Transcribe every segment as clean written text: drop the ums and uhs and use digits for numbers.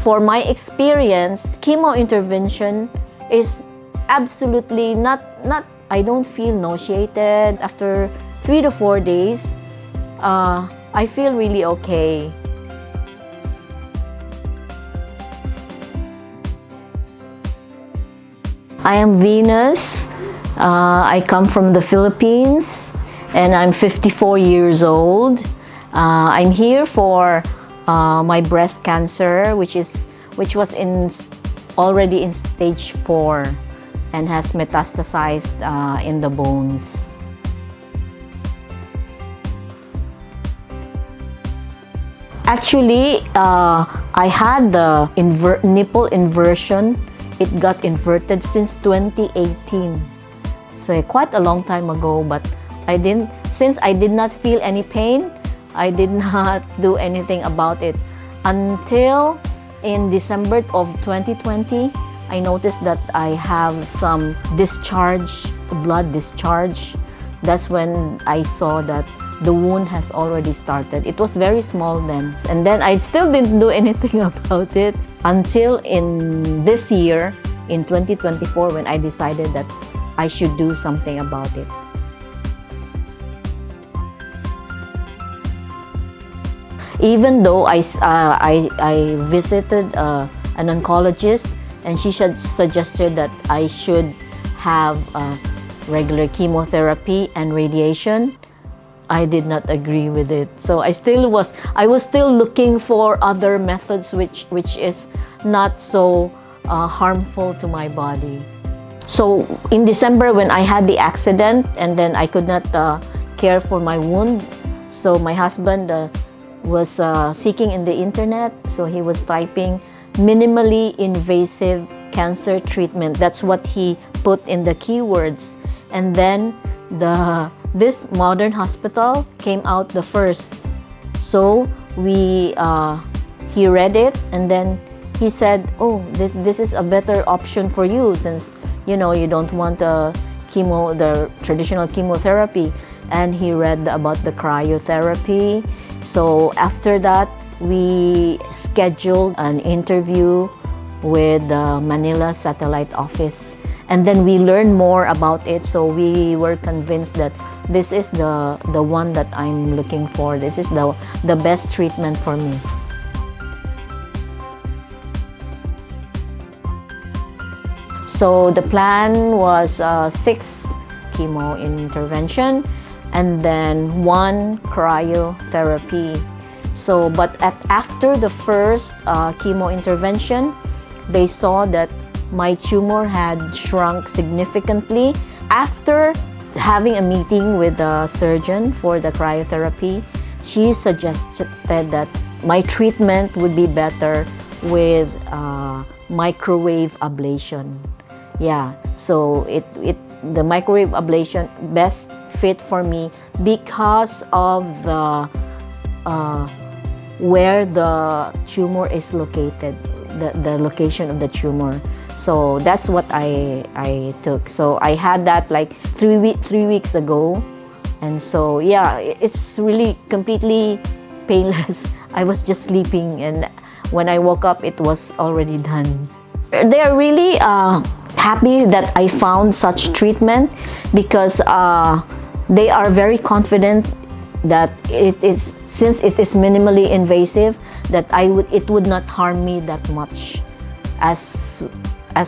for my experience, chemo intervention is absolutely not I don't feel nauseated. After 3 to 4 days, I feel really okay. I am Venus. I come from the Philippines and I'm 54 years old. I'm here for my breast cancer, which was already in stage 4 and has metastasized in the bones. Actually, I had the nipple inversion. It got inverted since 2018. So quite a long time ago, but since I did not feel any pain, I did not do anything about it until in December of 2020. I noticed that I have some blood discharge. That's when I saw that the wound has already started. It was very small then. And then I still didn't do anything about it until in this year, in 2024, when I decided that I should do something about it. Even though I visited an oncologist, and she suggested that I should have regular chemotherapy and radiation, I did not agree with it. So I was still looking for other methods which is not so harmful to my body. So in December, when I had the accident and then I could not care for my wound, so my husband was seeking in the internet. So he was typing minimally invasive cancer treatment. That's what he put in the keywords. And then this modern hospital came out the first. So he read it, and then he said, oh, this is a better option for you, since you don't want the traditional chemotherapy. And he read about the cryotherapy. So after that, we scheduled an interview with the Manila satellite office, and then we learned more about it. So we were convinced that this is the one that I'm looking for. This is the best treatment for me. So the plan was 6 chemo intervention and then 1 cryotherapy. So, but after the first chemo intervention, they saw that my tumor had shrunk significantly. After having a meeting with the surgeon for the cryotherapy, she suggested that my treatment would be better with microwave ablation. Yeah, so the microwave ablation best fit for me because of the where the tumor is located, the location of the tumor. So that's what I took. So I had that like 3 weeks ago, and so yeah, it's really completely painless. I was just sleeping, and when I woke up, it was already done. They are really happy that I found such treatment, because they are very confident that since it is minimally invasive, that it would not harm me that much, as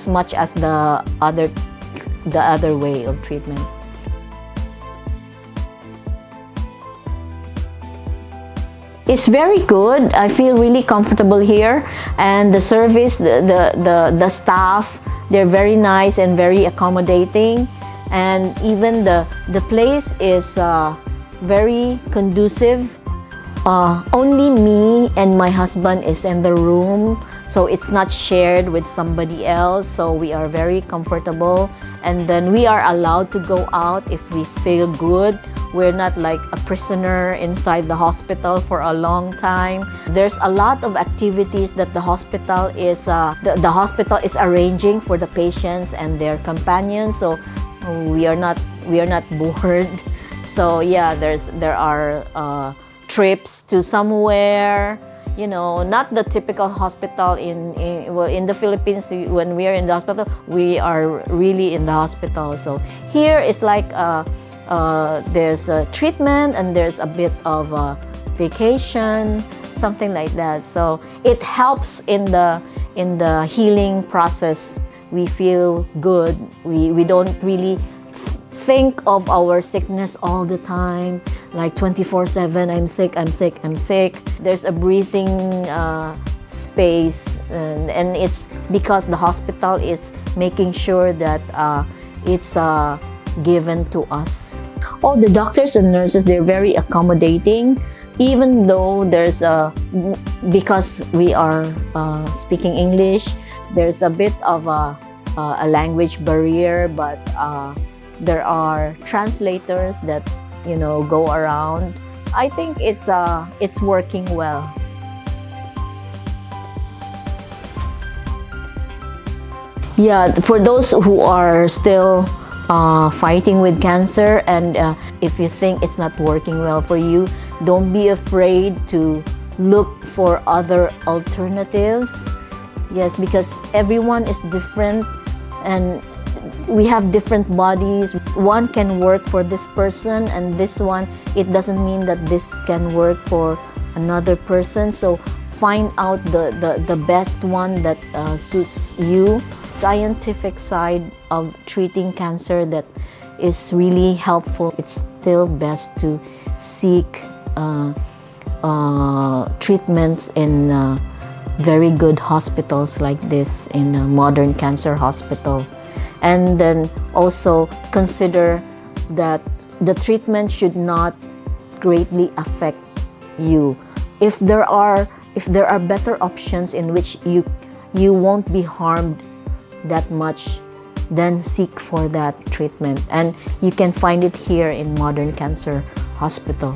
much as the other way of treatment. It's very good. I feel really comfortable here, and the service, the staff, they're very nice and very accommodating, and even the place is very conducive. Only me and my husband is in the room, so it's not shared with somebody else, so we are very comfortable. And then we are allowed to go out if we feel good. We're not like a prisoner inside the hospital for a long time. There's a lot of activities that the hospital is arranging for the patients and their companions, so we are not bored. So yeah, there are trips to somewhere. not the typical hospital well, in the Philippines. When we are in the hospital, we are really in the hospital. So here it's like there's a treatment and there's a bit of a vacation, something like that. So it helps in the healing process. We feel good. We don't really think of our sickness all the time, like 24/7. I'm sick, I'm sick, I'm sick. There's a breathing space, and it's because the hospital is making sure that it's given to us. All the doctors and nurses, they're very accommodating, even though there's because we are speaking English, there's a bit of a language barrier, but there are translators that go around. I think it's working well. Yeah, for those who are still fighting with cancer, and if you think it's not working well for you, don't be afraid to look for other alternatives. Yes, because everyone is different and we have different bodies. One can work for this person, and this one, it doesn't mean that this can work for another person. So find out the best one that suits you. Scientific side of treating cancer that is really helpful. It's still best to seek treatments in very good hospitals like this, in a modern cancer hospital. And then also consider that the treatment should not greatly affect you. If there are better options in which you won't be harmed that much, then seek for that treatment. And you can find it here in Modern Cancer Hospital.